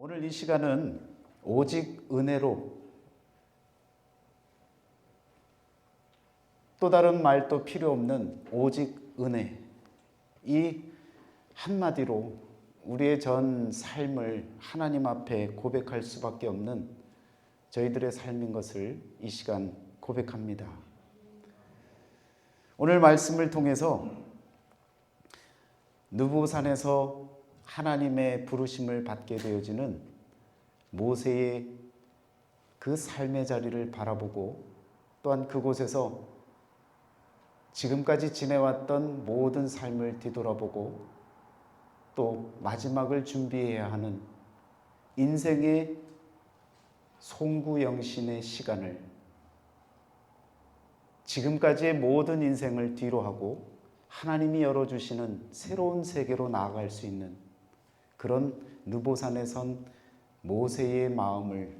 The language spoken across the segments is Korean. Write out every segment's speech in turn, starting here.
오늘 이 시간은 오직 은혜로, 또 다른 말도 필요 없는 오직 은혜, 이 한마디로 우리의 전 삶을 하나님 앞에 고백할 수밖에 없는 저희들의 삶인 것을 이 시간 고백합니다. 오늘 말씀을 통해서 느보산에서 하나님의 부르심을 받게 되어지는 모세의 그 삶의 자리를 바라보고, 또한 그곳에서 지금까지 지내왔던 모든 삶을 뒤돌아보고 또 마지막을 준비해야 하는 인생의 송구영신의 시간을, 지금까지의 모든 인생을 뒤로하고 하나님이 열어주시는 새로운 세계로 나아갈 수 있는 그런 느보산에 선 모세의 마음을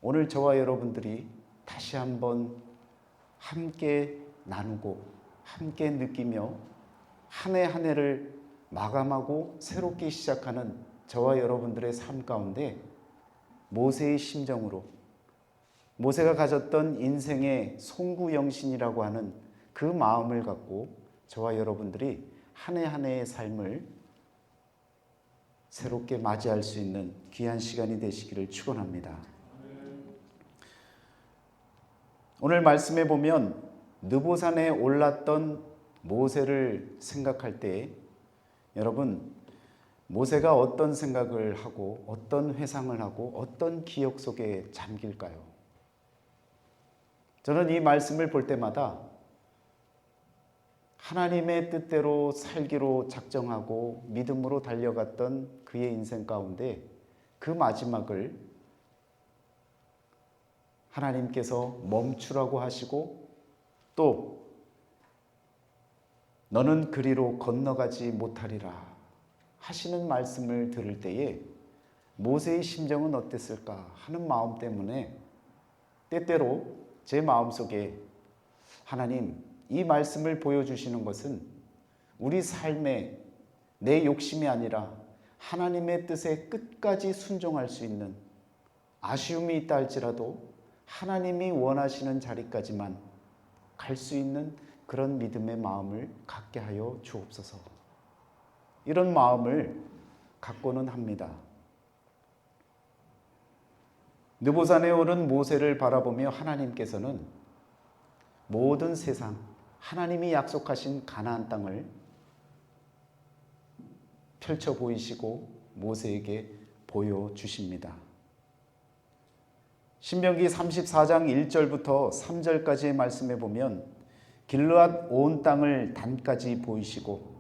오늘 저와 여러분들이 다시 한번 함께 나누고 함께 느끼며 한 해 한 해를 마감하고 새롭게 시작하는 저와 여러분들의 삶 가운데 모세의 심정으로, 모세가 가졌던 인생의 송구영신이라고 하는 그 마음을 갖고 저와 여러분들이 한 해 한 해의 삶을 새롭게 맞이할 수 있는 귀한 시간이 되시기를 축원합니다. 오늘 말씀에 보면 느보산에 올랐던 모세를 생각할 때 여러분, 모세가 어떤 생각을 하고 어떤 회상을 하고 어떤 기억 속에 잠길까요? 저는 이 말씀을 볼 때마다 하나님의 뜻대로 살기로 작정하고 믿음으로 달려갔던 그의 인생 가운데 그 마지막을 하나님께서 멈추라고 하시고 또 너는 그리로 건너가지 못하리라 하시는 말씀을 들을 때에 모세의 심정은 어땠을까 하는 마음 때문에 때때로 제 마음속에 하나님, 이 말씀을 보여주시는 것은 우리 삶에 내 욕심이 아니라 하나님의 뜻에 끝까지 순종할 수 있는, 아쉬움이 있다 할지라도 하나님이 원하시는 자리까지만 갈 수 있는 그런 믿음의 마음을 갖게 하여 주옵소서. 이런 마음을 갖고는 합니다. 느보산에 오른 모세를 바라보며 하나님께서는 모든 세상, 하나님이 약속하신 가나안 땅을 펼쳐 보이시고 모세에게 보여주십니다. 신명기 34장 1절부터 3절까지의 말씀에 보면 길르앗 온 땅을 단까지 보이시고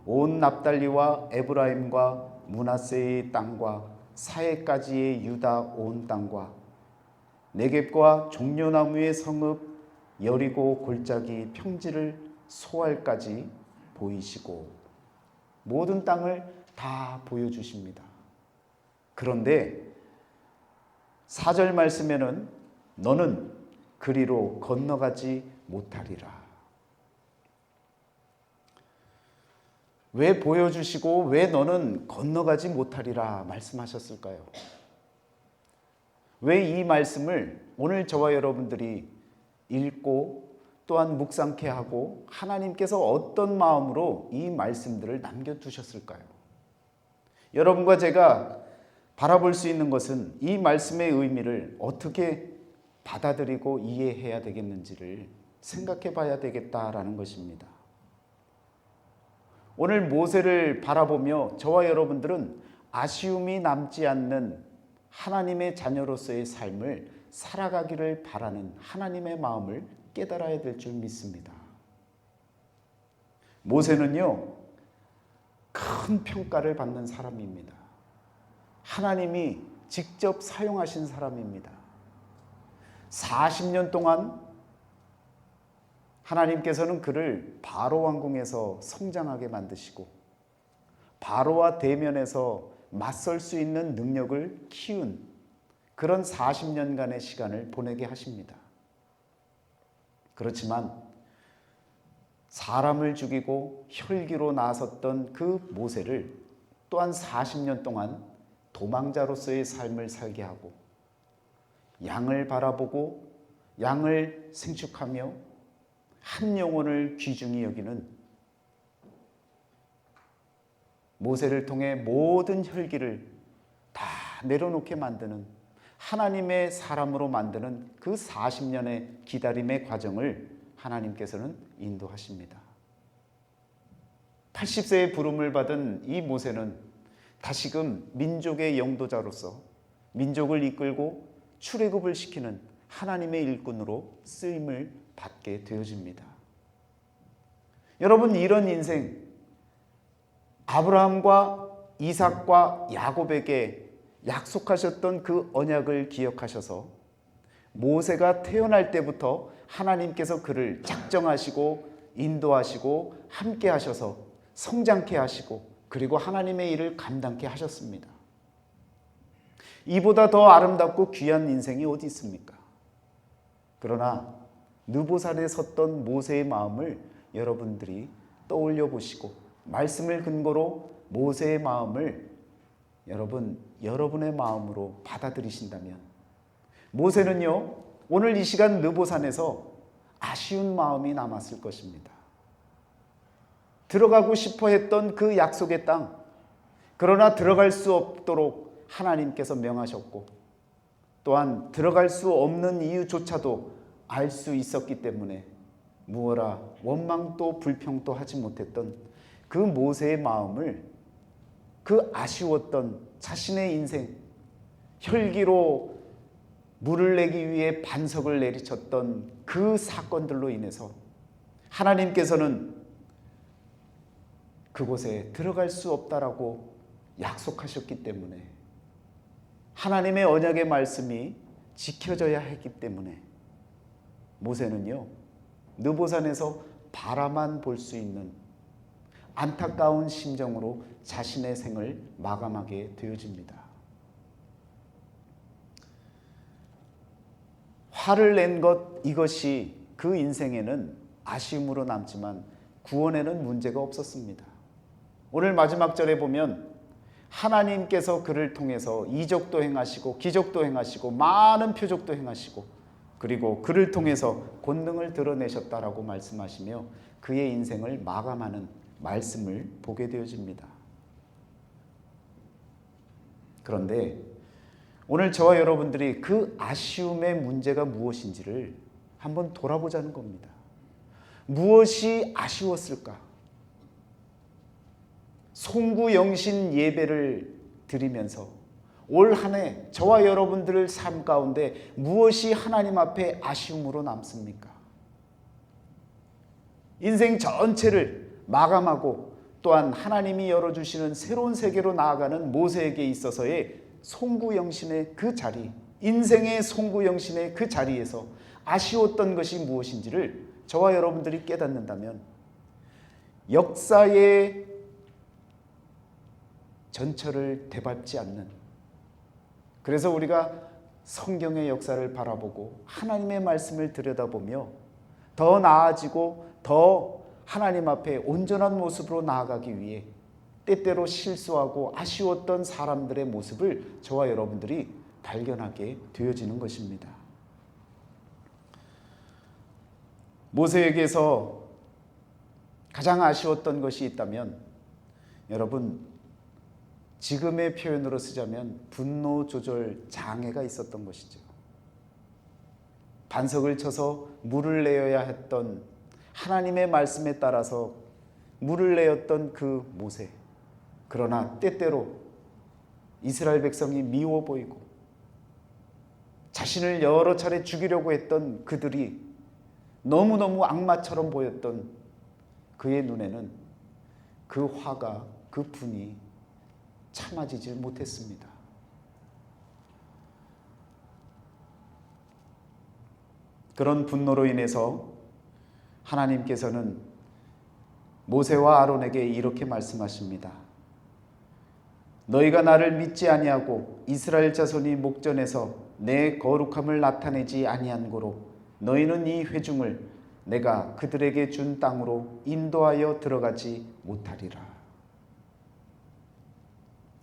온 납달리와 에브라임과 므낫세의 땅과 사해까지의 유다 온 땅과 네겝과 종려나무의 성읍 여리고 골짜기 평지를 소알까지 보이시고 모든 땅을 다 보여주십니다. 그런데 4절 말씀에는 너는 그리로 건너가지 못하리라. 왜 보여주시고 왜 너는 건너가지 못하리라 말씀하셨을까요? 왜 이 말씀을 오늘 저와 여러분들이 읽고 또한 묵상케 하고 하나님께서 어떤 마음으로 이 말씀들을 남겨두셨을까요? 여러분과 제가 바라볼 수 있는 것은 이 말씀의 의미를 어떻게 받아들이고 이해해야 되겠는지를 생각해 봐야 되겠다라는 것입니다. 오늘 모세를 바라보며 저와 여러분들은 아쉬움이 남지 않는 하나님의 자녀로서의 삶을 살아가기를 바라는 하나님의 마음을 깨달아야 될 줄 믿습니다. 모세는요, 큰 평가를 받는 사람입니다. 하나님이 직접 사용하신 사람입니다. 40년 동안 하나님께서는 그를 바로 왕궁에서 성장하게 만드시고 바로와 대면해서 맞설 수 있는 능력을 키운 그런 40년간의 시간을 보내게 하십니다. 그렇지만 사람을 죽이고 혈기로 나섰던 그 모세를 또한 40년 동안 도망자로서의 삶을 살게 하고 양을 바라보고 양을 생축하며 한 영혼을 귀중히 여기는 모세를 통해 모든 혈기를 다 내려놓게 만드는 하나님의 사람으로 만드는 그 40년의 기다림의 과정을 하나님께서는 인도하십니다. 80세의 부름을 받은 이 모세는 다시금 민족의 영도자로서 민족을 이끌고 출애굽을 시키는 하나님의 일꾼으로 쓰임을 받게 되어집니다. 여러분, 이런 인생, 아브라함과 이삭과 야곱에게 약속하셨던 그 언약을 기억하셔서 모세가 태어날 때부터 하나님께서 그를 작정하시고 인도하시고 함께 하셔서 성장케 하시고 그리고 하나님의 일을 감당케 하셨습니다. 이보다 더 아름답고 귀한 인생이 어디 있습니까? 그러나 느보산에 섰던 모세의 마음을 여러분들이 떠올려 보시고 말씀을 근거로 모세의 마음을 여러분의 마음으로 받아들이신다면 모세는요, 오늘 이 시간 느보산에서 아쉬운 마음이 남았을 것입니다. 들어가고 싶어 했던 그 약속의 땅, 그러나 들어갈 수 없도록 하나님께서 명하셨고 또한 들어갈 수 없는 이유조차도 알 수 있었기 때문에 무어라 원망도 불평도 하지 못했던 그 모세의 마음을, 그 아쉬웠던 자신의 인생, 혈기로 물을 내기 위해 반석을 내리쳤던 그 사건들로 인해서 하나님께서는 그곳에 들어갈 수 없다라고 약속하셨기 때문에, 하나님의 언약의 말씀이 지켜져야 했기 때문에 모세는요, 느보산에서 바라만 볼 수 있는 안타까운 심정으로 자신의 생을 마감하게 되어집니다. 화를 낸 것, 이것이 그 인생에는 아쉬움으로 남지만 구원에는 문제가 없었습니다. 오늘 마지막 절에 보면 하나님께서 그를 통해서 이적도 행하시고 기적도 행하시고 많은 표적도 행하시고 그리고 그를 통해서 권능을 드러내셨다라고 말씀하시며 그의 인생을 마감하는 말씀을 보게 되어집니다. 그런데 오늘 저와 여러분들이 그 아쉬움의 문제가 무엇인지를 한번 돌아보자는 겁니다. 무엇이 아쉬웠을까? 송구영신 예배를 드리면서 올 한 해 저와 여러분들의 삶 가운데 무엇이 하나님 앞에 아쉬움으로 남습니까? 인생 전체를 마감하고 또한 하나님이 열어주시는 새로운 세계로 나아가는 모세에게 있어서의 송구영신의 그 자리, 인생의 송구영신의 그 자리에서 아쉬웠던 것이 무엇인지를 저와 여러분들이 깨닫는다면 역사의 전철을 되밟지 않는, 그래서 우리가 성경의 역사를 바라보고 하나님의 말씀을 들여다보며 더 나아지고 더 하나님 앞에 온전한 모습으로 나아가기 위해 때때로 실수하고 아쉬웠던 사람들의 모습을 저와 여러분들이 발견하게 되어지는 것입니다. 모세에게서 가장 아쉬웠던 것이 있다면 여러분, 지금의 표현으로 쓰자면 분노 조절 장애가 있었던 것이죠. 반석을 쳐서 물을 내어야 했던, 하나님의 말씀에 따라서 물을 내었던 그 모세, 그러나 때때로 이스라엘 백성이 미워 보이고 자신을 여러 차례 죽이려고 했던 그들이 너무너무 악마처럼 보였던 그의 눈에는 그 화가, 그 분이 참아지질 못했습니다. 그런 분노로 인해서 하나님께서는 모세와 아론에게 이렇게 말씀하십니다. 너희가 나를 믿지 아니하고 이스라엘 자손이 목전에서 내 거룩함을 나타내지 아니한 고로 너희는 이 회중을 내가 그들에게 준 땅으로 인도하여 들어가지 못하리라.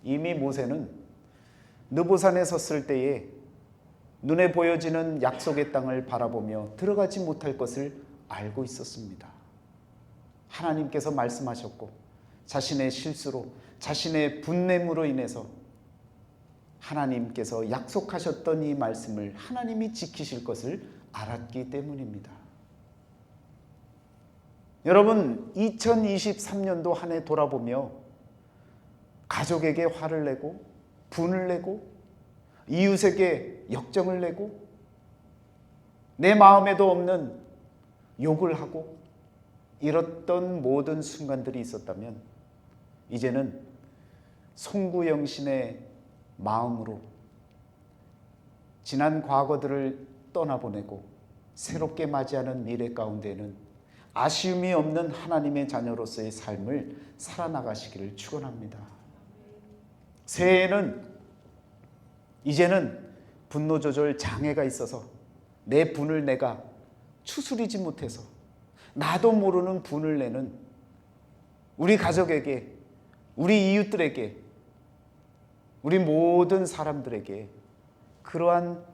이미 모세는 느보산에 섰을 때에 눈에 보여지는 약속의 땅을 바라보며 들어가지 못할 것을 알고 있었습니다. 하나님께서 말씀하셨고 자신의 실수로, 자신의 분냄으로 인해서 하나님께서 약속하셨던 이 말씀을 하나님이 지키실 것을 알았기 때문입니다. 여러분, 2023년도 한 해 돌아보며 가족에게 화를 내고 분을 내고 이웃에게 역정을 내고 내 마음에도 없는 욕을 하고 이랬던 모든 순간들이 있었다면 이제는 송구영신의 마음으로 지난 과거들을 떠나보내고 새롭게 맞이하는 미래 가운데는 아쉬움이 없는 하나님의 자녀로서의 삶을 살아나가시기를 축원합니다. 새해에는 이제는 분노 조절 장애가 있어서 내 분을 내가 추스리지 못해서 나도 모르는 분을 내는 우리 가족에게, 우리 이웃들에게, 우리 모든 사람들에게 그러한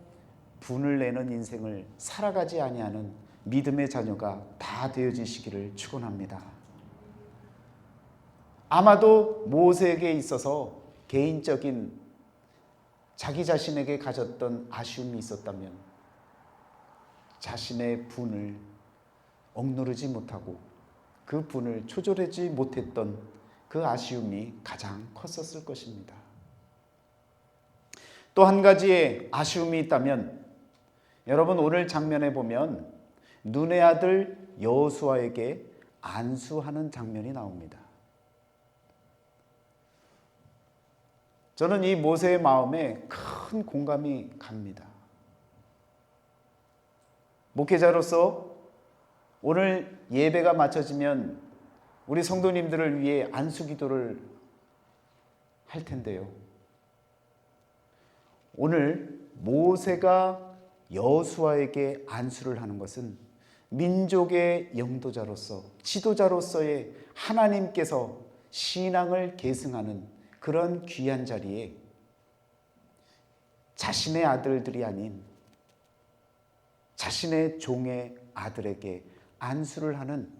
분을 내는 인생을 살아가지 아니하는 믿음의 자녀가 다 되어지시기를 축원합니다. 아마도 모세에게 있어서 개인적인 자기 자신에게 가졌던 아쉬움이 있었다면 자신의 분을 억누르지 못하고 그 분을 조절하지 못했던 그 아쉬움이 가장 컸었을 것입니다. 또 한 가지의 아쉬움이 있다면 여러분, 오늘 장면에 보면 눈의 아들 여호수아에게 안수하는 장면이 나옵니다. 저는 이 모세의 마음에 큰 공감이 갑니다. 목회자로서 오늘 예배가 마쳐지면 우리 성도님들을 위해 안수 기도를 할 텐데요. 오늘 모세가 여호수아에게 안수를 하는 것은 민족의 영도자로서, 지도자로서의 하나님께서 신앙을 계승하는 그런 귀한 자리에 자신의 아들들이 아닌 자신의 종의 아들에게 안수를 하는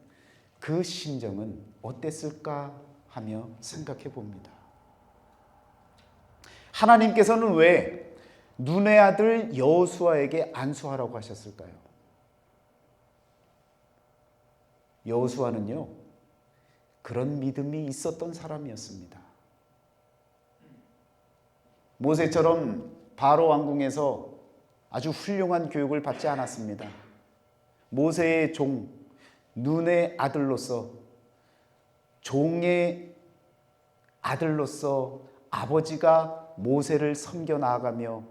그 심정은 어땠을까 하며 생각해 봅니다. 하나님께서는 왜 눈의 아들 여호수아에게 안수하라고 하셨을까요? 여호수아는요, 그런 믿음이 있었던 사람이었습니다. 모세처럼 바로 왕궁에서 아주 훌륭한 교육을 받지 않았습니다. 모세의 종, 눈의 아들로서, 종의 아들로서 아버지가 모세를 섬겨 나아가며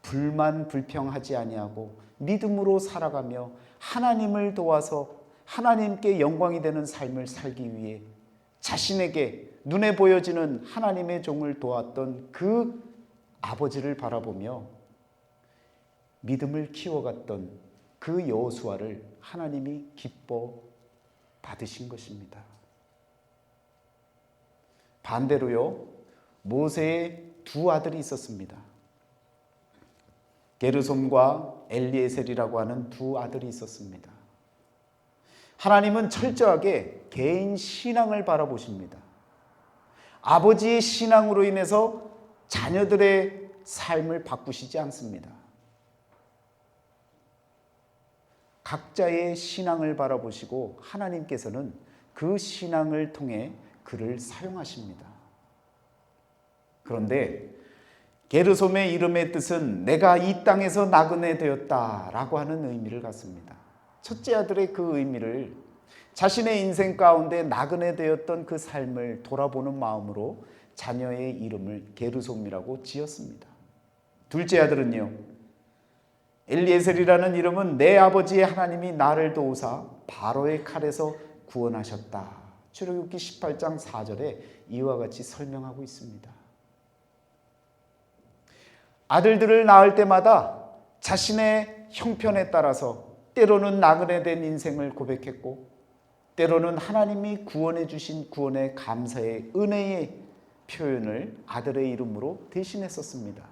불만불평하지 아니하고 믿음으로 살아가며 하나님을 도와서 하나님께 영광이 되는 삶을 살기 위해 자신에게 눈에 보여지는 하나님의 종을 도왔던 그 아버지를 바라보며 믿음을 키워갔던 그 여호수아를 하나님이 기뻐 받으신 것입니다. 반대로요, 모세의 두 아들이 있었습니다. 게르솜과 엘리에셀이라고 하는 두 아들이 있었습니다. 하나님은 철저하게 개인 신앙을 바라보십니다. 아버지의 신앙으로 인해서 자녀들의 삶을 바꾸시지 않습니다. 각자의 신앙을 바라보시고 하나님께서는 그 신앙을 통해 그를 사용하십니다. 그런데 게르솜의 이름의 뜻은 내가 이 땅에서 나그네 되었다라고 하는 의미를 갖습니다. 첫째 아들의 그 의미를 자신의 인생 가운데 나그네 되었던 그 삶을 돌아보는 마음으로 자녀의 이름을 게르솜이라고 지었습니다. 둘째 아들은요, 엘리에셀이라는 이름은 내 아버지의 하나님이 나를 도우사 바로의 칼에서 구원하셨다. 출애굽기 18장 4절에 이와 같이 설명하고 있습니다. 아들들을 낳을 때마다 자신의 형편에 따라서 때로는 나그네 된 인생을 고백했고 때로는 하나님이 구원해 주신 구원의 감사의 은혜의 표현을 아들의 이름으로 대신했었습니다.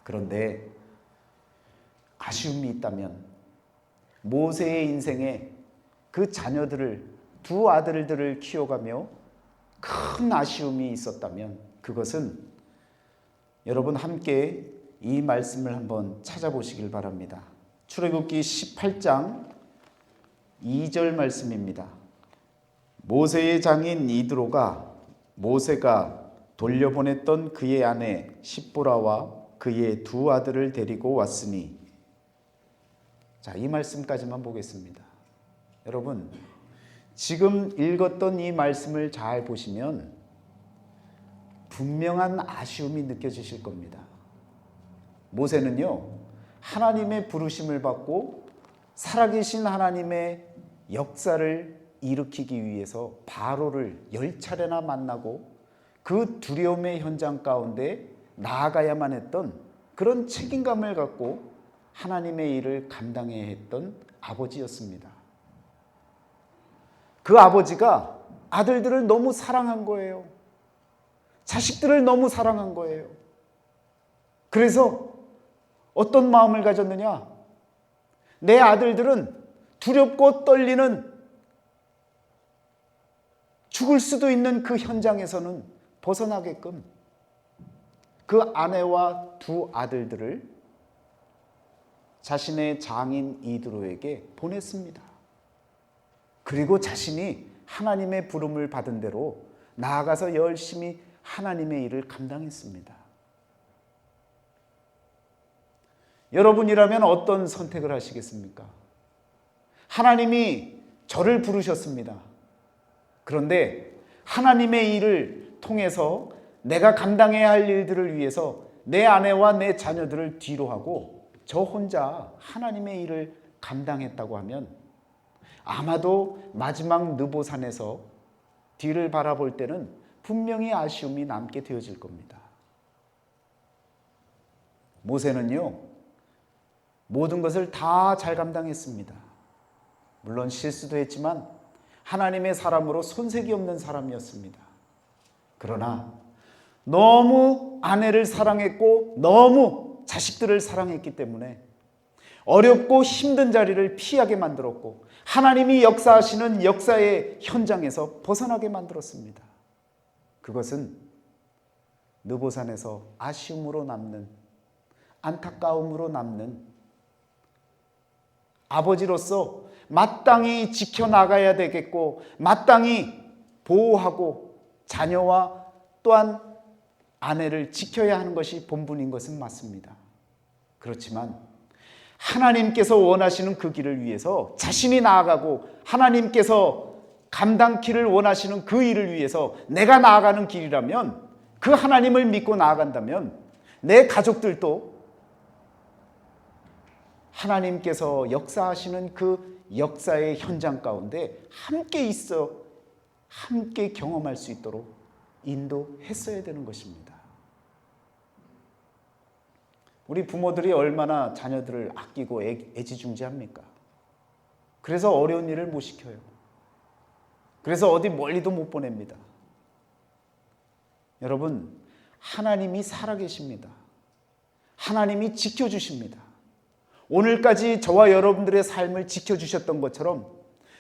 그런데 아쉬움이 있다면 모세의 인생에 그 자녀들을, 두 아들들을 키워가며 큰 아쉬움이 있었다면 그것은 여러분 함께 이 말씀을 한번 찾아보시길 바랍니다. 출애굽기 18장 2절 말씀입니다. 모세의 장인 이드로가 모세가 돌려보냈던 그의 아내 십보라와 그의 두 아들을 데리고 왔으니. 자, 이 말씀까지만 보겠습니다. 여러분, 지금 읽었던 이 말씀을 잘 보시면 분명한 아쉬움이 느껴지실 겁니다. 모세는요, 하나님의 부르심을 받고 살아계신 하나님의 역사를 일으키기 위해서 바로를 10차례나 만나고 그 두려움의 현장 가운데 나아가야만 했던 그런 책임감을 갖고 하나님의 일을 감당해야 했던 아버지였습니다. 그 아버지가 아들들을 너무 사랑한 거예요. 자식들을 너무 사랑한 거예요. 그래서 어떤 마음을 가졌느냐? 내 아들들은 두렵고 떨리는, 죽을 수도 있는 그 현장에서는 벗어나게끔 그 아내와 두 아들들을 자신의 장인 이드로에게 보냈습니다. 그리고 자신이 하나님의 부름을 받은 대로 나아가서 열심히 하나님의 일을 감당했습니다. 여러분이라면 어떤 선택을 하시겠습니까? 하나님이 저를 부르셨습니다. 그런데 하나님의 일을 통해서 내가 감당해야 할 일들을 위해서 내 아내와 내 자녀들을 뒤로 하고 저 혼자 하나님의 일을 감당했다고 하면 아마도 마지막 느보산에서 뒤를 바라볼 때는 분명히 아쉬움이 남게 되어질 겁니다. 모세는요, 모든 것을 다 잘 감당했습니다. 물론 실수도 했지만 하나님의 사람으로 손색이 없는 사람이었습니다. 그러나 너무 아내를 사랑했고 너무 자식들을 사랑했기 때문에 어렵고 힘든 자리를 피하게 만들었고 하나님이 역사하시는 역사의 현장에서 벗어나게 만들었습니다. 그것은 느보산에서 아쉬움으로 남는, 안타까움으로 남는 아버지로서 마땅히 지켜나가야 되겠고 마땅히 보호하고 자녀와 또한 아내를 지켜야 하는 것이 본분인 것은 맞습니다. 그렇지만 하나님께서 원하시는 그 길을 위해서 자신이 나아가고 하나님께서 감당키를 원하시는 그 일을 위해서 내가 나아가는 길이라면, 그 하나님을 믿고 나아간다면 내 가족들도 하나님께서 역사하시는 그 역사의 현장 가운데 함께 있어 함께 경험할 수 있도록 인도했어야 되는 것입니다. 우리 부모들이 얼마나 자녀들을 아끼고 애지중지합니까? 그래서 어려운 일을 못 시켜요. 그래서 어디 멀리도 못 보냅니다. 여러분, 하나님이 살아계십니다. 하나님이 지켜주십니다. 오늘까지 저와 여러분들의 삶을 지켜주셨던 것처럼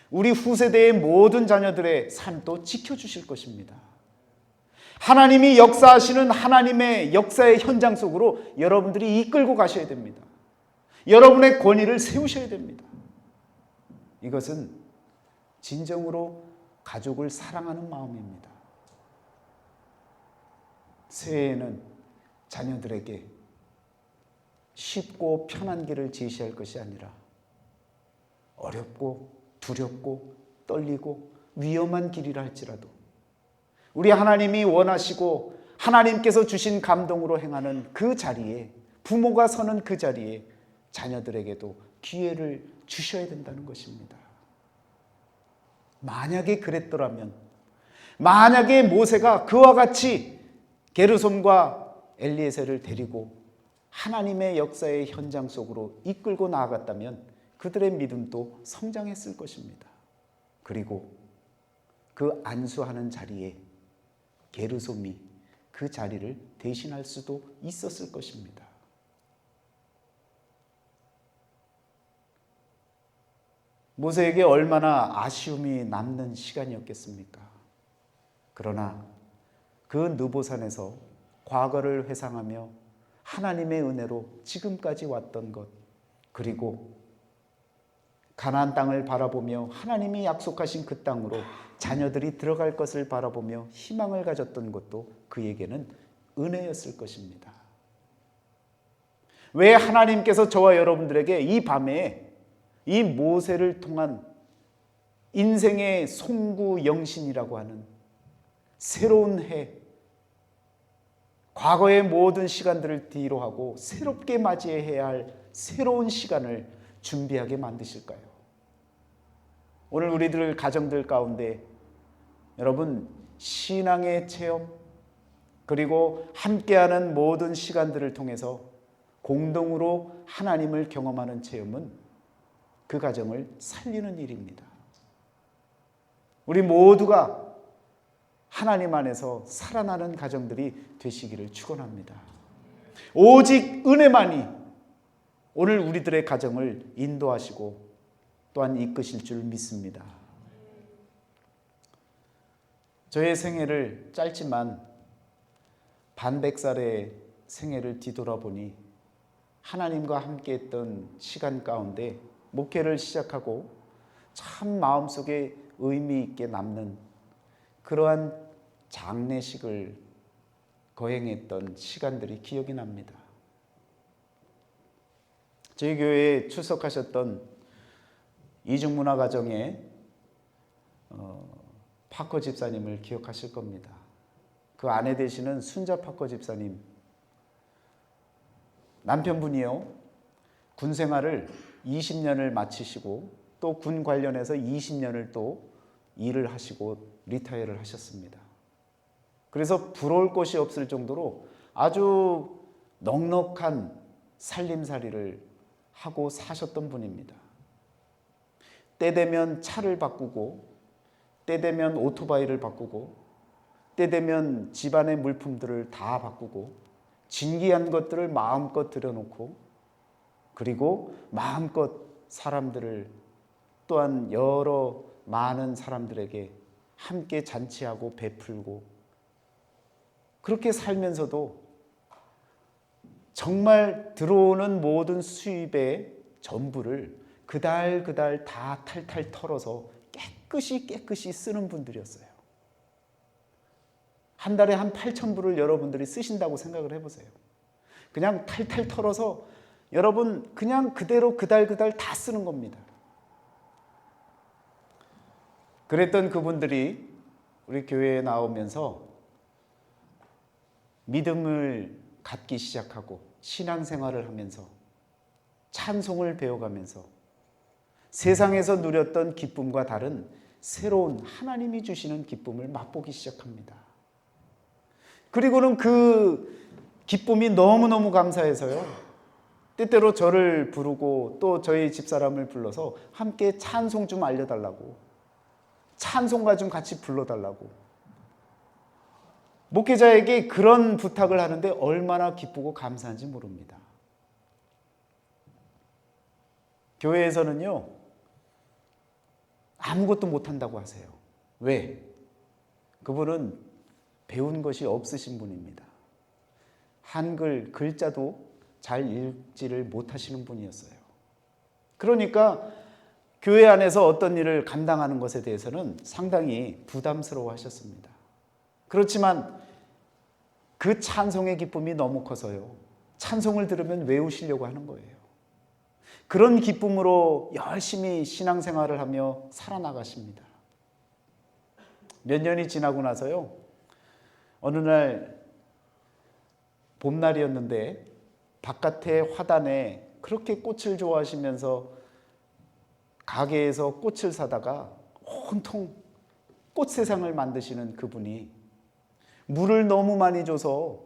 우리 후세대의 모든 자녀들의 삶도 지켜주실 것입니다. 하나님이 역사하시는 하나님의 역사의 현장 속으로 여러분들이 이끌고 가셔야 됩니다. 여러분의 권위를 세우셔야 됩니다. 이것은 진정으로 가족을 사랑하는 마음입니다. 새해에는 자녀들에게 쉽고 편한 길을 제시할 것이 아니라 어렵고 두렵고 떨리고 위험한 길이라 할지라도 우리 하나님이 원하시고 하나님께서 주신 감동으로 행하는 그 자리에, 부모가 서는 그 자리에 자녀들에게도 기회를 주셔야 된다는 것입니다. 만약에 그랬더라면, 만약에 모세가 그와 같이 게르솜과 엘리에셀을 데리고 하나님의 역사의 현장 속으로 이끌고 나아갔다면 그들의 믿음도 성장했을 것입니다. 그리고 그 안수하는 자리에 게르솜이 그 자리를 대신할 수도 있었을 것입니다. 모세에게 얼마나 아쉬움이 남는 시간이었겠습니까? 그러나 그 느보산에서 과거를 회상하며 하나님의 은혜로 지금까지 왔던 것, 그리고 가나안 땅을 바라보며 하나님이 약속하신 그 땅으로 자녀들이 들어갈 것을 바라보며 희망을 가졌던 것도 그에게는 은혜였을 것입니다. 왜 하나님께서 저와 여러분들에게 이 밤에 이 모세를 통한 인생의 송구 영신이라고 하는 새로운 해, 과거의 모든 시간들을 뒤로 하고 새롭게 맞이해야 할 새로운 시간을 준비하게 만드실까요? 오늘 우리들 가정들 가운데 여러분 신앙의 체험 그리고 함께하는 모든 시간들을 통해서 공동으로 하나님을 경험하는 체험은 그 가정을 살리는 일입니다. 우리 모두가 하나님 안에서 살아나는 가정들이 되시기를 축원합니다. 오직 은혜만이 오늘 우리들의 가정을 인도하시고 또한 이끄실 줄 믿습니다. 저의 생애를 짧지만 반백살의 생애를 뒤돌아보니 하나님과 함께했던 시간 가운데 목회를 시작하고 참 마음속에 의미 있게 남는 그러한 장례식을 거행했던 시간들이 기억이 납니다. 저희 교회에 출석하셨던 이중문화가정의 파커 집사님을 기억하실 겁니다. 그 아내 되시는 순자 파커 집사님, 남편분이요 군 생활을 20년을 마치시고 또 군 관련해서 20년을 또 일을 하시고 리타이어를 하셨습니다. 그래서 부러울 것이 없을 정도로 아주 넉넉한 살림살이를 하고 사셨던 분입니다. 때 되면 차를 바꾸고 때 되면 오토바이를 바꾸고 때 되면 집안의 물품들을 다 바꾸고 진귀한 것들을 마음껏 들여놓고 그리고 마음껏 사람들을 또한 여러 많은 사람들에게 함께 잔치하고 베풀고 그렇게 살면서도 정말 들어오는 모든 수입의 전부를 그달 다 탈탈 털어서 깨끗이 쓰는 분들이었어요. 한 달에 한 8,000불을 여러분들이 쓰신다고 생각을 해보세요. 그냥 탈탈 털어서 여러분 그냥 그대로 그달 다 쓰는 겁니다. 그랬던 그분들이 우리 교회에 나오면서 믿음을 갖기 시작하고 신앙생활을 하면서 찬송을 배워가면서 세상에서 누렸던 기쁨과 다른 새로운 하나님이 주시는 기쁨을 맛보기 시작합니다. 그리고는 그 기쁨이 너무너무 감사해서요. 때때로 저를 부르고 또 저희 집사람을 불러서 함께 찬송 좀 알려달라고, 찬송가 좀 같이 불러달라고. 목회자에게 그런 부탁을 하는데 얼마나 기쁘고 감사한지 모릅니다. 교회에서는요, 아무것도 못한다고 하세요. 왜? 그분은 배운 것이 없으신 분입니다. 한글 글자도 잘 읽지를 못하시는 분이었어요. 그러니까 교회 안에서 어떤 일을 감당하는 것에 대해서는 상당히 부담스러워 하셨습니다. 그렇지만 그 찬송의 기쁨이 너무 커서요. 찬송을 들으면 외우시려고 하는 거예요. 그런 기쁨으로 열심히 신앙생활을 하며 살아나가십니다. 몇 년이 지나고 나서요. 어느 날 봄날이었는데 바깥에 화단에 그렇게 꽃을 좋아하시면서 가게에서 꽃을 사다가 온통 꽃 세상을 만드시는 그분이 물을 너무 많이 줘서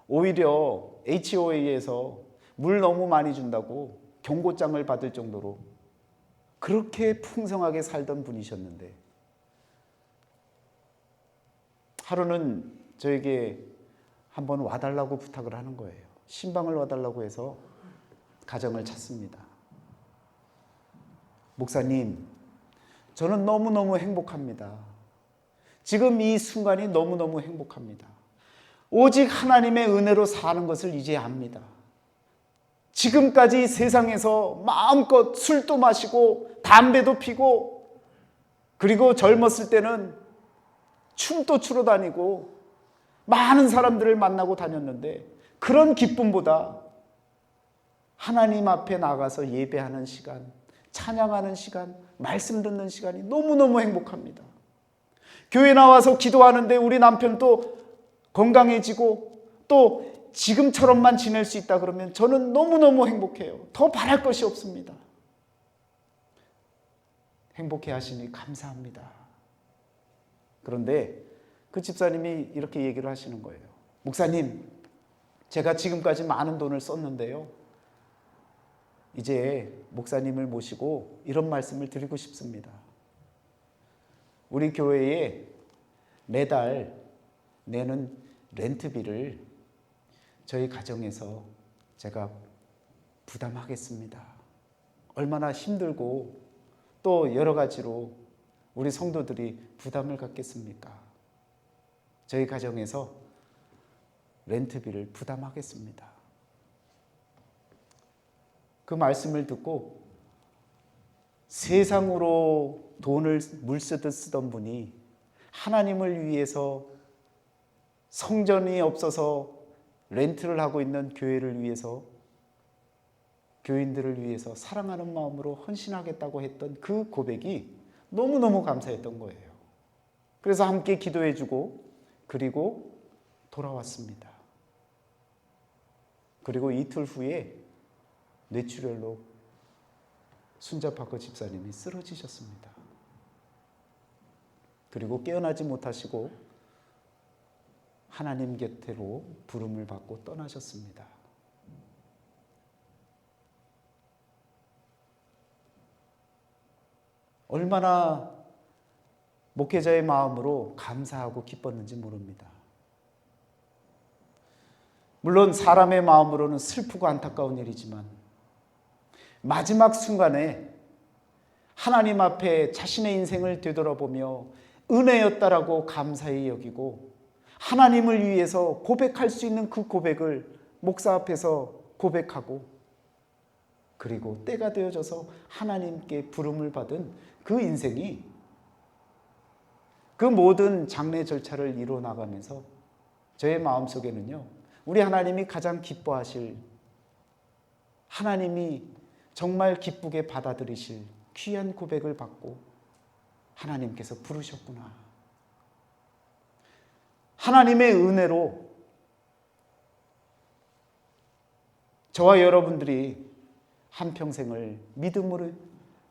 오히려 HOA에서 물 너무 많이 준다고 경고장을 받을 정도로 그렇게 풍성하게 살던 분이셨는데 하루는 저에게 한번 와달라고 부탁을 하는 거예요. 신방을 와달라고 해서 가정을 찾습니다. 목사님, 저는 너무너무 행복합니다. 지금 이 순간이 너무너무 행복합니다. 오직 하나님의 은혜로 사는 것을 이제 압니다. 지금까지 세상에서 마음껏 술도 마시고 담배도 피고, 그리고 젊었을 때는 춤도 추러 다니고 많은 사람들을 만나고 다녔는데, 그런 기쁨보다 하나님 앞에 나가서 예배하는 시간, 찬양하는 시간, 말씀 듣는 시간이 너무너무 행복합니다. 교회 나와서 기도하는데 우리 남편도 건강해지고 또 지금처럼만 지낼 수 있다 그러면 저는 너무너무 행복해요. 더 바랄 것이 없습니다. 행복해 하시니 감사합니다. 그런데 그 집사님이 이렇게 얘기를 하시는 거예요. 목사님, 제가 지금까지 많은 돈을 썼는데요, 이제 목사님을 모시고 이런 말씀을 드리고 싶습니다. 우리 교회에 매달 내는 렌트비를 저희 가정에서 제가 부담하겠습니다. 얼마나 힘들고 또 여러 가지로 우리 성도들이 부담을 갖겠습니까? 저희 가정에서 렌트비를 부담하겠습니다. 그 말씀을 듣고 세상으로 돈을 물쓰듯 쓰던 분이 하나님을 위해서 성전이 없어서 렌트를 하고 있는 교회를 위해서, 교인들을 위해서 사랑하는 마음으로 헌신하겠다고 했던 그 고백이 너무너무 감사했던 거예요. 그래서 함께 기도해주고 그리고 돌아왔습니다. 그리고 이틀 후에 뇌출혈로 순자파커 집사님이 쓰러지셨습니다. 그리고 깨어나지 못하시고 하나님 곁으로 부름을 받고 떠나셨습니다. 얼마나 목회자의 마음으로 감사하고 기뻤는지 모릅니다. 물론 사람의 마음으로는 슬프고 안타까운 일이지만 마지막 순간에 하나님 앞에 자신의 인생을 되돌아보며 은혜였다라고 감사히 여기고 하나님을 위해서 고백할 수 있는 그 고백을 목사 앞에서 고백하고, 그리고 때가 되어져서 하나님께 부름을 받은 그 인생이 그 모든 장례 절차를 이루어 나가면서 저의 마음속에는요, 우리 하나님이 가장 기뻐하실, 하나님이 정말 기쁘게 받아들이실 귀한 고백을 받고 하나님께서 부르셨구나. 하나님의 은혜로 저와 여러분들이 한평생을 믿음으로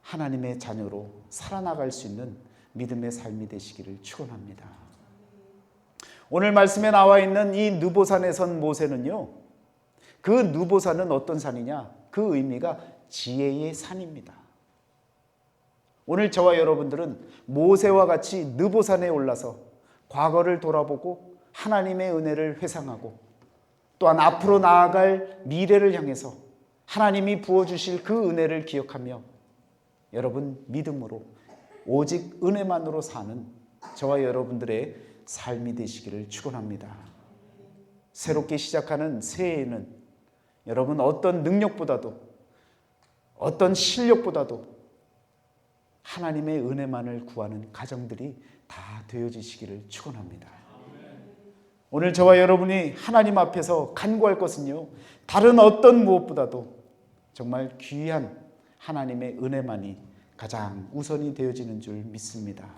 하나님의 자녀로 살아나갈 수 있는 믿음의 삶이 되시기를 축원합니다. 오늘 말씀에 나와 있는 이 느보산에 선 모세는요, 그 느보산은 어떤 산이냐? 그 의미가 지혜의 산입니다. 오늘 저와 여러분들은 모세와 같이 느보산에 올라서 과거를 돌아보고 하나님의 은혜를 회상하고 또한 앞으로 나아갈 미래를 향해서 하나님이 부어주실 그 은혜를 기억하며 여러분 믿음으로 오직 은혜만으로 사는 저와 여러분들의 삶이 되시기를 축원합니다. 새롭게 시작하는 새해에는 여러분 어떤 능력보다도 어떤 실력보다도 하나님의 은혜만을 구하는 가정들이 다 되어지시기를 축원합니다. 오늘 저와 여러분이 하나님 앞에서 간구할 것은요, 다른 어떤 무엇보다도 정말 귀한 하나님의 은혜만이 가장 우선이 되어지는 줄 믿습니다.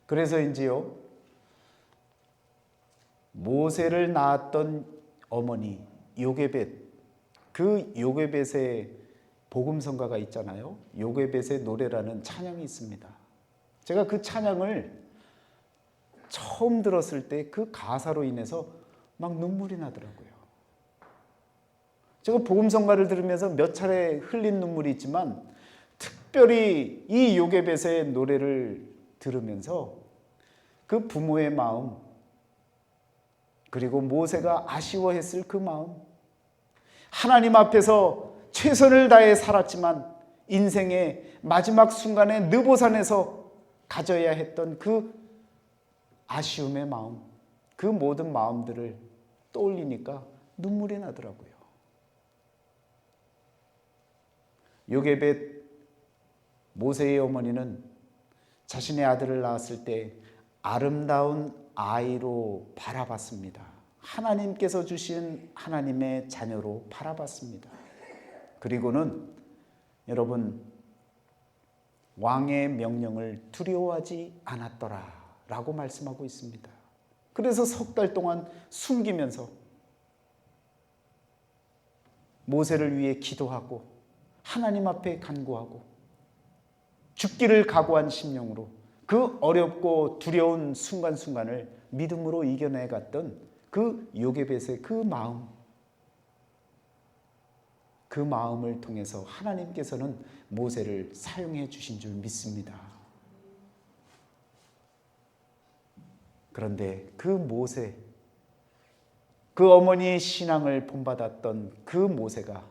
그래서인지요, 모세를 낳았던 어머니 요게벳, 그 요게벳의 복음성가가 있잖아요. 요게벳의 노래라는 찬양이 있습니다. 제가 그 찬양을 처음 들었을 때 그 가사로 인해서 막 눈물이 나더라고요. 제가 복음성가를 들으면서 몇 차례 흘린 눈물이 있지만 특별히 이 요게벳의 노래를 들으면서 그 부모의 마음, 그리고 모세가 아쉬워했을 그 마음, 하나님 앞에서 최선을 다해 살았지만 인생의 마지막 순간에 느보산에서 가져야 했던 그 아쉬움의 마음, 그 모든 마음들을 떠올리니까 눈물이 나더라고요. 요게벳 모세의 어머니는 자신의 아들을 낳았을 때 아름다운 아이로 바라봤습니다. 하나님께서 주신 하나님의 자녀로 바라봤습니다. 그리고는 여러분, 왕의 명령을 두려워하지 않았더라 라고 말씀하고 있습니다. 그래서 석 달 동안 숨기면서 모세를 위해 기도하고 하나님 앞에 간구하고 죽기를 각오한 심령으로 그 어렵고 두려운 순간순간을 믿음으로 이겨내 갔던 그 요게벳의 그 마음을 통해서 하나님께서는 모세를 사용해 주신 줄 믿습니다. 그런데 그 모세, 그 어머니의 신앙을 본받았던 그 모세가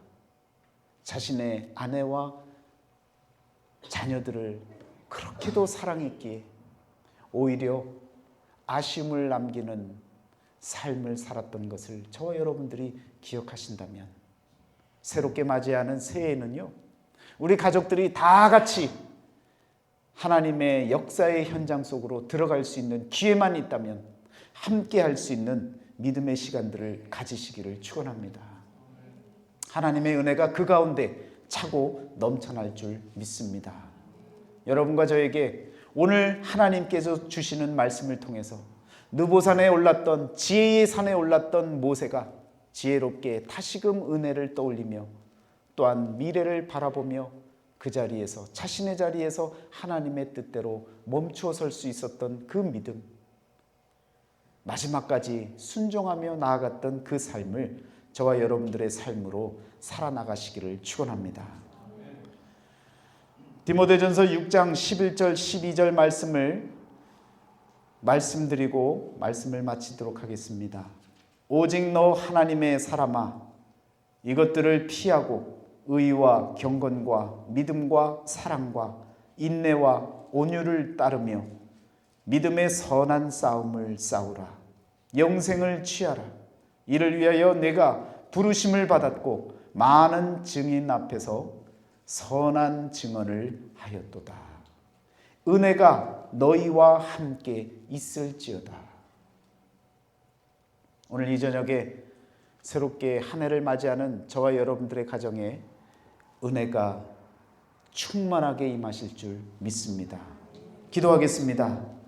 자신의 아내와 자녀들을 그렇게도 사랑했기에 오히려 아쉬움을 남기는 삶을 살았던 것을 저와 여러분들이 기억하신다면, 새롭게 맞이하는 새해에는요, 우리 가족들이 다 같이 하나님의 역사의 현장 속으로 들어갈 수 있는 기회만 있다면 함께 할 수 있는 믿음의 시간들을 가지시기를 축원합니다. 하나님의 은혜가 그 가운데 차고 넘쳐날 줄 믿습니다. 여러분과 저에게 오늘 하나님께서 주시는 말씀을 통해서 느보산에 올랐던, 지혜의 산에 올랐던 모세가 지혜롭게 다시금 은혜를 떠올리며 또한 미래를 바라보며 그 자리에서, 자신의 자리에서 하나님의 뜻대로 멈추어 설 수 있었던 그 믿음, 마지막까지 순종하며 나아갔던 그 삶을 저와 여러분들의 삶으로 살아나가시기를 축원합니다. 디모데전서 6장 11절 12절 말씀드리고 말씀을 마치도록 하겠습니다. 오직 너 하나님의 사람아, 이것들을 피하고 의와 경건과 믿음과 사랑과 인내와 온유를 따르며 믿음의 선한 싸움을 싸우라. 영생을 취하라. 이를 위하여 내가 부르심을 받았고 많은 증인 앞에서 선한 증언을 하였도다. 은혜가 너희와 함께 있을지어다. 오늘 이 저녁에 새롭게 한 해를 맞이하는 저와 여러분들의 가정에 은혜가 충만하게 임하실 줄 믿습니다. 기도하겠습니다.